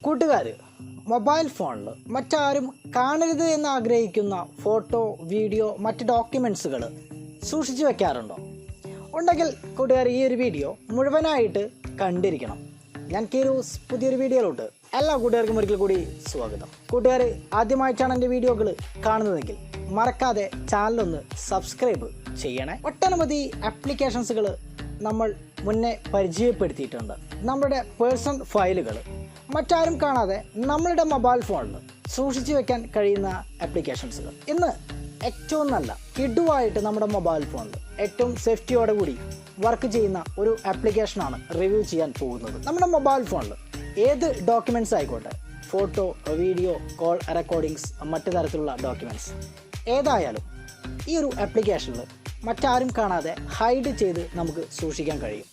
കൂട്ടുകാർ മൊബൈൽ ഫോണിൽ മറ്റാരും കാണരുത് എന്ന് ആഗ്രഹിക്കുന്ന ഫോട്ടോ, വീഡിയോ, മറ്റ് ഡോക്യുമെൻറ്റ്സുകൾ സൂക്ഷിച്ചു വെക്കാറുണ്ടോ? ഉണ്ടെങ്കിൽ കൂട്ടുകാർ ഈ ഒരു വീഡിയോ മുഴുവനായിട്ട് കണ്ടിരിക്കണം. ഞാൻ കീരൂസ് പുതിയൊരു വീഡിയോയിലോട്ട് എല്ലാ കൂട്ടുകാർക്കും ഒരിക്കൽ കൂടി സ്വാഗതം. കൂട്ടുകാർ ആദ്യമായിട്ടാണ് എൻ്റെ വീഡിയോകൾ കാണുന്നതെങ്കിൽ മറക്കാതെ ചാനലൊന്ന് സബ്സ്ക്രൈബ് ചെയ്യണേ. ഒട്ടനവധി ആപ്ലിക്കേഷൻസുകൾ നമ്മൾ മുന്നേ പരിചയപ്പെടുത്തിയിട്ടുണ്ട്. നമ്മുടെ പേഴ്സണൽ ഫയലുകൾ മറ്റാരും കാണാതെ നമ്മളുടെ മൊബൈൽ ഫോണിൽ സൂക്ഷിച്ചു വെക്കാൻ കഴിയുന്ന ആപ്ലിക്കേഷൻസുകൾ. ഇന്ന് ഏറ്റവും നല്ല കിടുവായിട്ട് നമ്മുടെ മൊബൈൽ ഫോണിൽ ഏറ്റവും സേഫ്റ്റിയോടെ കൂടി വർക്ക് ചെയ്യുന്ന ഒരു ആപ്ലിക്കേഷനാണ് റിവ്യൂ ചെയ്യാൻ പോകുന്നത്. നമ്മുടെ മൊബൈൽ ഫോണിൽ ഏത് ഡോക്യുമെൻറ്റ്സ് ആയിക്കോട്ടെ, ഫോട്ടോ, വീഡിയോ, കോൾ റെക്കോർഡിങ്സ്, മറ്റു തരത്തിലുള്ള ഡോക്യുമെൻറ്റ്സ് ഏതായാലും ഈ ഒരു ആപ്ലിക്കേഷനിൽ മറ്റാരും കാണാതെ ഹൈഡ് ചെയ്ത് നമുക്ക് സൂക്ഷിക്കാൻ കഴിയും.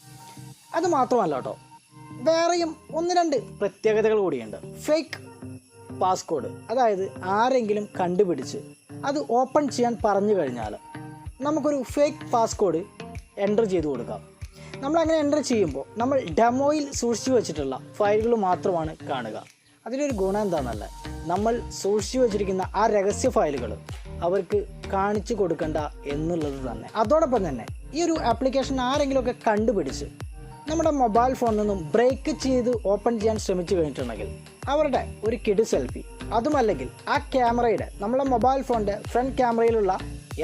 അത് മാത്രമല്ല കേട്ടോ, വേറെയും ഒന്ന് രണ്ട് പ്രത്യേകതകൾ കൂടിയുണ്ട്. ഫേക്ക് പാസ്കോഡ്, അതായത് ആരെങ്കിലും കണ്ടുപിടിച്ച് അത് ഓപ്പൺ ചെയ്യാൻ പറഞ്ഞു കഴിഞ്ഞാൽ നമുക്കൊരു ഫേക്ക് പാസ്കോഡ് എൻ്റർ ചെയ്ത് കൊടുക്കാം. നമ്മളങ്ങനെ എൻ്റർ ചെയ്യുമ്പോൾ നമ്മൾ ഡെമോയിൽ സൂക്ഷിച്ചു വെച്ചിട്ടുള്ള ഫയലുകൾ മാത്രമാണ് കാണുക. അതിലൊരു ഗുണം എന്താണെന്നല്ല, നമ്മൾ സൂക്ഷിച്ചു വെച്ചിരിക്കുന്ന ആ രഹസ്യ ഫയലുകൾ അവർക്ക് കാണിച്ചു കൊടുക്കണ്ട എന്നുള്ളത് തന്നെ. അതോടൊപ്പം തന്നെ ഈ ഒരു ആപ്ലിക്കേഷൻ ആരെങ്കിലുമൊക്കെ കണ്ടുപിടിച്ച് നമ്മുടെ മൊബൈൽ ഫോണിൽ നിന്നും ബ്രേക്ക് ചെയ്ത് ഓപ്പൺ ചെയ്യാൻ ശ്രമിച്ചു കഴിഞ്ഞിട്ടുണ്ടെങ്കിൽ അവരുടെ ഒരു കിഡ് സെൽഫി, അതുമല്ലെങ്കിൽ ആ ക്യാമറയുടെ, നമ്മുടെ മൊബൈൽ ഫോണിൻ്റെ ഫ്രണ്ട് ക്യാമറയിലുള്ള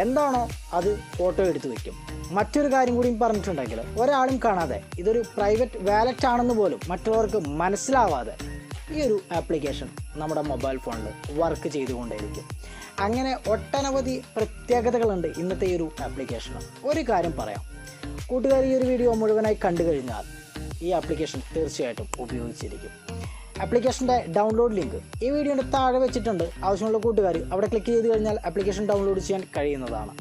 എന്താണോ അത് ഫോട്ടോ എടുത്ത് വയ്ക്കും. മറ്റൊരു കാര്യം കൂടി പറഞ്ഞിട്ടുണ്ടെങ്കിൽ ഒരാളും കാണാതെ ഇതൊരു പ്രൈവറ്റ് വാലറ്റ് ആണെന്ന് പോലും മറ്റുള്ളവർക്ക് മനസ്സിലാവാതെ ഈ ഒരു ആപ്ലിക്കേഷൻ നമ്മുടെ മൊബൈൽ ഫോണിൽ വർക്ക് ചെയ്തുകൊണ്ടേയിരിക്കും. അങ്ങനെ ഒട്ടനവധി പ്രത്യേകതകളുണ്ട് ഇന്നത്തെ ഈ ഒരു ആപ്ലിക്കേഷന്. ഒരു കാര്യം പറയാം, കൂട്ടുകാർ ഈ ഒരു വീഡിയോ മുഴുവനായി കണ്ടു കഴിഞ്ഞാൽ ഈ ആപ്ലിക്കേഷൻ തീർച്ചയായിട്ടും ഉപയോഗിച്ചിരിക്കും. ആപ്ലിക്കേഷൻ്റെ ഡൗൺലോഡ് ലിങ്ക് ഈ വീഡിയോയുടെ താഴെ വെച്ചിട്ടുണ്ട്. ആവശ്യമുള്ള കൂട്ടുകാർ അവിടെ ക്ലിക്ക് ചെയ്ത് കഴിഞ്ഞാൽ ആപ്ലിക്കേഷൻ ഡൗൺലോഡ് ചെയ്യാൻ കഴിയുന്നതാണ്.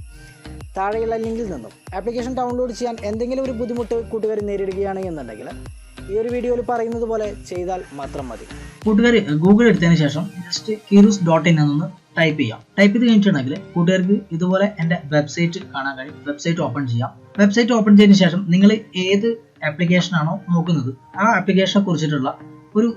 താഴെയുള്ള ലിങ്കിൽ നിന്നും ആപ്ലിക്കേഷൻ ഡൗൺലോഡ് ചെയ്യാൻ എന്തെങ്കിലും ഒരു ബുദ്ധിമുട്ട് കൂട്ടുകാർ നേരിടുകയാണ് എന്നുണ്ടെങ്കിൽ ഈ ഒരു വീഡിയോയിൽ പറയുന്നത് പോലെ ചെയ്താൽ മാത്രം മതി. കൂട്ടുകാർ ഗൂഗിൾ എടുത്തതിന് ശേഷം ജസ്റ്റ് kirus.in എന്നൊന്ന് ടൈപ്പ് ചെയ്യാം. ടൈപ്പ് ചെയ്ത് കഴിഞ്ഞിട്ടുണ്ടെങ്കിൽ കൂട്ടുകാർക്ക് ഇതുപോലെ എൻ്റെ വെബ്സൈറ്റ് കാണാൻ കഴിയും. വെബ്സൈറ്റ് ഓപ്പൺ ചെയ്യാം. വെബ്സൈറ്റ് ഓപ്പൺ ചെയ്തതിന് ശേഷം നിങ്ങൾ ഏത് ആപ്ലിക്കേഷൻ ആണോ നോക്കുന്നത് ആ ആപ്ലിക്കേഷനെ കുറിച്ചിട്ടുള്ള ഒരു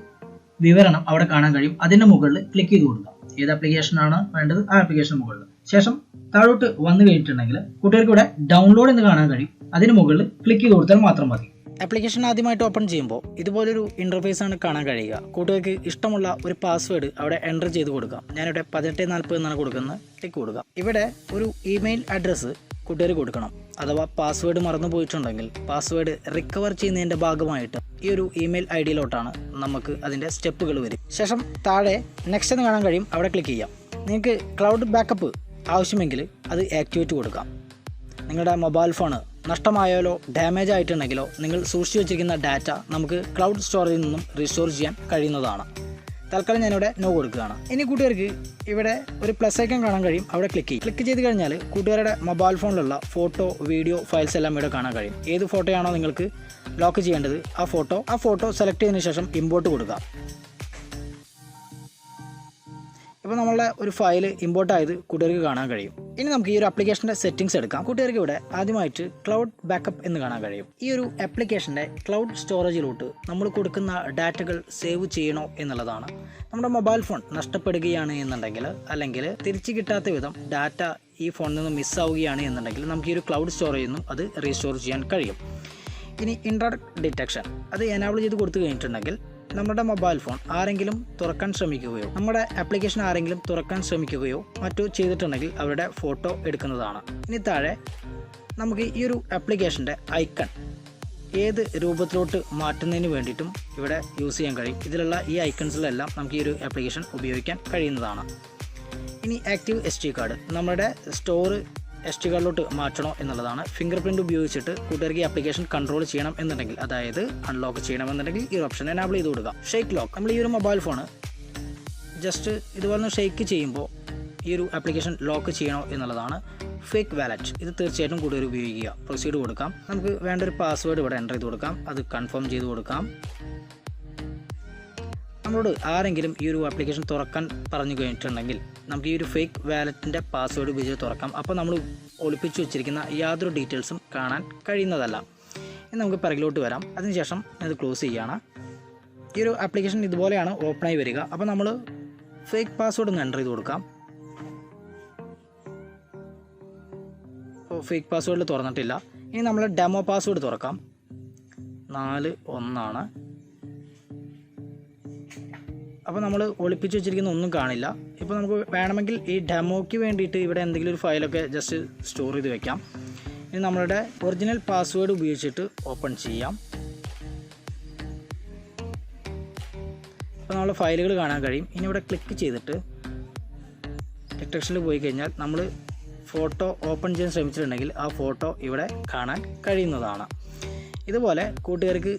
വിവരണം അവിടെ കാണാൻ കഴിയും. അതിൻ്റെ മുകളിൽ ക്ലിക്ക് ചെയ്ത് കൊടുക്കാം. ഏത് ആപ്ലിക്കേഷൻ ആണ് വേണ്ടത് ആ ആപ്ലിക്കേഷൻ മുകളിൽ. ശേഷം താഴോട്ട് വന്നു കഴിഞ്ഞിട്ടുണ്ടെങ്കിൽ കൂട്ടുകാർക്ക് ഇവിടെ ഡൗൺലോഡ് എന്ന് കാണാൻ കഴിയും. അതിന് മുകളിൽ ക്ലിക്ക് ചെയ്ത് കൊടുത്താൽ മാത്രം മതി. ആപ്ലിക്കേഷൻ ആദ്യമായിട്ട് ഓപ്പൺ ചെയ്യുമ്പോൾ ഇതുപോലൊരു ഇൻ്റർഫേസ് ആണ് കാണാൻ കഴിയുക. കൂട്ടുകാർക്ക് ഇഷ്ടമുള്ള ഒരു പാസ്വേഡ് അവിടെ എൻ്റർ ചെയ്ത് കൊടുക്കാം. ഞാനിവിടെ 1840 എന്നാണ് കൊടുക്കുന്നത്. ടിക്ക് കൊടുക്കാം. ഇവിടെ ഒരു ഇമെയിൽ അഡ്രസ്സ് കൂട്ടുകാർ കൊടുക്കണം. അഥവാ പാസ്വേഡ് മറന്നു പോയിട്ടുണ്ടെങ്കിൽ പാസ്വേഡ് റിക്കവർ ചെയ്യുന്നതിൻ്റെ ഭാഗമായിട്ട് ഈ ഒരു ഇമെയിൽ ID-യിലോട്ടാണ് നമുക്ക് അതിൻ്റെ സ്റ്റെപ്പുകൾ വരും. ശേഷം താഴെ നെക്സ്റ്റ് എന്ന് കാണാൻ കഴിയും. അവിടെ ക്ലിക്ക് ചെയ്യാം. നിങ്ങൾക്ക് ക്ലൗഡ് ബാക്കപ്പ് ആവശ്യമെങ്കിൽ അത് ആക്ടിവേറ്റ് കൊടുക്കാം. നിങ്ങളുടെ മൊബൈൽ ഫോണ് നഷ്ടമായാലോ ഡാമേജ് ആയിട്ടുണ്ടെങ്കിലോ നിങ്ങൾ സൂക്ഷിച്ചു വെച്ചിരിക്കുന്ന ഡാറ്റ നമുക്ക് ക്ലൗഡ് സ്റ്റോറേജിൽ നിന്നും റീസ്റ്റോർ ചെയ്യാൻ കഴിയുന്നതാണ്. തൽക്കാലം ഞാനിവിടെ നോ കൊടുക്കുകയാണ്. ഇനി കൂട്ടുകാർക്ക് ഇവിടെ ഒരു പ്ലസ് ഐക്കൺ കാണാൻ കഴിയും. അവിടെ ക്ലിക്ക് ചെയ്ത് കഴിഞ്ഞാൽ കൂട്ടുകാരുടെ മൊബൈൽ ഫോണിലുള്ള ഫോട്ടോ, വീഡിയോ, ഫയൽസ് എല്ലാം ഇവിടെ കാണാൻ കഴിയും. ഏത് ഫോട്ടോയാണോ നിങ്ങൾക്ക് ലോക്ക് ചെയ്യേണ്ടത് ആ ഫോട്ടോ സെലക്ട് ചെയ്തതിന് ശേഷം ഇമ്പോർട്ട് കൊടുക്കാം. ഇപ്പോൾ നമ്മളുടെ ഒരു ഫയൽ ഇമ്പോർട്ട് ആയത് കൂട്ടുകാർക്ക് കാണാൻ കഴിയും. ഇനി നമുക്ക് ഈ ഒരു ആപ്ലിക്കേഷൻ്റെ സെറ്റിംഗ്സ് എടുക്കാം. കൂട്ടുകാർക്ക് ഇവിടെ ആദ്യമായിട്ട് ക്ലൗഡ് ബാക്കപ്പ് എന്ന് കാണാൻ കഴിയും. ഈ ഒരു ആപ്ലിക്കേഷൻ്റെ ക്ലൗഡ് സ്റ്റോറേജിലോട്ട് നമ്മൾ കൊടുക്കുന്ന ഡാറ്റകൾ സേവ് ചെയ്യണോ എന്നുള്ളതാണ്. നമ്മുടെ മൊബൈൽ ഫോൺ നഷ്ടപ്പെടുകയാണ് എന്നുണ്ടെങ്കിൽ, അല്ലെങ്കിൽ തിരിച്ചു കിട്ടാത്ത വിധം ഡാറ്റ ഈ ഫോണിൽ നിന്ന് മിസ്സാവുകയാണ് എന്നുണ്ടെങ്കിൽ നമുക്ക് ഈ ഒരു ക്ലൗഡ് സ്റ്റോറേജിൽ നിന്നും അത് റീസ്റ്റോർ ചെയ്യാൻ കഴിയും. ഇനി ഇൻട്രഡക്ട് ഡിറ്റക്ഷൻ അത് എനാബിൾ ചെയ്ത് കൊടുത്തു കഴിഞ്ഞിട്ടുണ്ടെങ്കിൽ നമ്മുടെ മൊബൈൽ ഫോൺ ആരെങ്കിലും തുറക്കാൻ ശ്രമിക്കുകയോ നമ്മുടെ ആപ്ലിക്കേഷൻ ആരെങ്കിലും തുറക്കാൻ ശ്രമിക്കുകയോ മറ്റോ ചെയ്തിട്ടുണ്ടെങ്കിൽ അവരുടെ ഫോട്ടോ എടുക്കുന്നതാണ്. ഇനി താഴെ നമുക്ക് ഈ ഒരു ആപ്ലിക്കേഷൻ്റെ ഐക്കൺ ഏത് രൂപത്തിലോട്ട് മാറ്റുന്നതിന് വേണ്ടിയിട്ടും ഇവിടെ യൂസ് ചെയ്യാൻ കഴിയും. ഇതിലുള്ള ഈ ഐക്കൺസിലെല്ലാം നമുക്ക് ഈ ഒരു ആപ്ലിക്കേഷൻ ഉപയോഗിക്കാൻ കഴിയുന്നതാണ്. ഇനി ആക്റ്റീവ് SD കാർഡ് നമ്മുടെ സ്റ്റോർ SD കാർഡിലോട്ട് മാറ്റണോ എന്നുള്ളതാണ്. ഫിംഗർ പ്രിൻ്റ് ഉപയോഗിച്ചിട്ട് കൂട്ടുകാർക്ക് ഈ ആപ്ലിക്കേഷൻ കൺട്രോൾ ചെയ്യണം എന്നുണ്ടെങ്കിൽ, അതായത് അൺലോക്ക് ചെയ്യണമെന്നുണ്ടെങ്കിൽ ഈ ഒരു ഓപ്ഷൻ എനാബിൾ ചെയ്ത് കൊടുക്കാം. ഷെയ്ക്ക് ലോക്ക് നമ്മൾ ഈ ഒരു മൊബൈൽ ഫോണ് ജസ്റ്റ് ഇതുപോലെ ഷെയ്ക്ക് ചെയ്യുമ്പോൾ ഈ ഒരു ആപ്ലിക്കേഷൻ ലോക്ക് ചെയ്യണോ എന്നുള്ളതാണ്. ഫേക്ക് വാലറ്റ് ഇത് തീർച്ചയായിട്ടും കൂട്ടുകാർ ഉപയോഗിക്കുക. പ്രൊസീഡ് കൊടുക്കാം. നമുക്ക് വേണ്ട ഒരു പാസ്വേഡ് ഇവിടെ എൻ്റർ ചെയ്ത് കൊടുക്കാം. അത് കൺഫേം ചെയ്ത് കൊടുക്കാം. നമ്മളോട് ആരെങ്കിലും ഈ ഒരു ആപ്ലിക്കേഷൻ തുറക്കാൻ പറഞ്ഞു കഴിഞ്ഞിട്ടുണ്ടെങ്കിൽ നമുക്ക് ഈ ഒരു ഫേക്ക് വാലറ്റിൻ്റെ പാസ്വേഡ് ഉപയോഗിച്ച് തുറക്കാം. അപ്പോൾ നമ്മൾ ഒളിപ്പിച്ചു വെച്ചിരിക്കുന്ന യാതൊരു ഡീറ്റെയിൽസും കാണാൻ കഴിയുന്നതല്ല. ഇനി നമുക്ക് പിറകിലോട്ട് വരാം. അതിനുശേഷം ഇത് ക്ലോസ് ചെയ്യുകയാണ്. ഈ ഒരു ആപ്ലിക്കേഷൻ ഇതുപോലെയാണ് ഓപ്പണായി വരിക. അപ്പോൾ നമ്മൾ ഫേക്ക് പാസ്വേഡ് ഒന്ന് എൻ്റർ ചെയ്ത് കൊടുക്കാം. അപ്പോൾ ഫേക്ക് പാസ്വേഡിൽ തുറന്നിട്ടില്ല. ഇനി നമ്മൾ ഡെമോ പാസ്വേഡ് തുറക്കാം. 41 അപ്പോൾ നമ്മൾ ഒളിപ്പിച്ച് വെച്ചിരിക്കുന്ന ഒന്നും കാണില്ല. ഇപ്പോൾ നമുക്ക് വേണമെങ്കിൽ ഈ ഡെമോയ്ക്ക് വേണ്ടിയിട്ട് ഇവിടെ എന്തെങ്കിലും ഒരു ഫയലൊക്കെ ജസ്റ്റ് സ്റ്റോർ ചെയ്ത് വെക്കാം. ഇനി നമ്മളുടെ ഒറിജിനൽ പാസ്വേഡ് ഉപയോഗിച്ചിട്ട് ഓപ്പൺ ചെയ്യാം. അപ്പോൾ നമ്മൾ ഫയലുകൾ കാണാൻ കഴിയും. ഇനി ഇവിടെ ക്ലിക്ക് ചെയ്തിട്ട് ഡിറ്റക്ഷനിൽ പോയി കഴിഞ്ഞാൽ നമ്മൾ ഫോട്ടോ ഓപ്പൺ ചെയ്യാൻ ശ്രമിച്ചിട്ടുണ്ടെങ്കിൽ ആ ഫോട്ടോ ഇവിടെ കാണാൻ കഴിയുന്നതാണ്. ഇതുപോലെ കൂട്ടുകാർക്ക്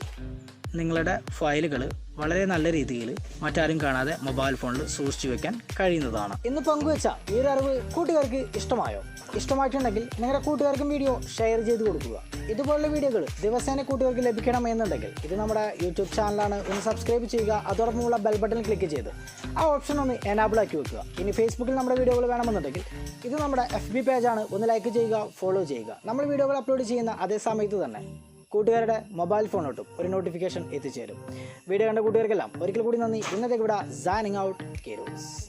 നിങ്ങളുടെ ഫയലുകൾ വളരെ നല്ല രീതിയിൽ മറ്റാരും കാണാതെ മൊബൈൽ ഫോണിൽ സൂക്ഷിച്ചു വെക്കാൻ കഴിയുന്നതാണ്. ഇന്ന് പങ്കുവെച്ച ഈ ഒരു അറിവ് കൂട്ടുകാർക്ക് ഇഷ്ടമായോ? ഇഷ്ടമായിട്ടുണ്ടെങ്കിൽ നിങ്ങളുടെ കൂട്ടുകാർക്കും വീഡിയോ ഷെയർ ചെയ്ത് കൊടുക്കുക. ഇതുപോലുള്ള വീഡിയോകൾ ദിവസേന കൂട്ടുകാർക്ക് ലഭിക്കണമെന്നുണ്ടെങ്കിൽ ഇത് നമ്മുടെ യൂട്യൂബ് ചാനലാണ്, ഒന്ന് സബ്സ്ക്രൈബ് ചെയ്യുക. അതോടൊപ്പമുള്ള ബെൽ ബട്ടൺ ക്ലിക്ക് ചെയ്ത് ആ ഓപ്ഷൻ ഒന്ന് എനാബിൾ ആക്കി വെക്കുക. ഇനി ഫേസ്ബുക്കിൽ നമ്മുടെ വീഡിയോകൾ വേണമെന്നുണ്ടെങ്കിൽ ഇത് നമ്മുടെ FB പേജാണ്, ഒന്ന് ലൈക്ക് ചെയ്യുക, ഫോളോ ചെയ്യുക. നമ്മൾ വീഡിയോകൾ അപ്ലോഡ് ചെയ്യുന്ന അതേ സമയത്ത് തന്നെ കൂട്ടുകാരുടെ മൊബൈൽ ഫോണിലോട്ടും ഒരു നോട്ടിഫിക്കേഷൻ എത്തിച്ചേരും. വീഡിയോ കണ്ട കൂട്ടുകാർക്കെല്ലാം ഒരിക്കൽ കൂടി നന്ദി. ഇന്നത്തേക്ക് ഇവിടെ സൈനിങ് ഔട്ട്, കീറൂസ്.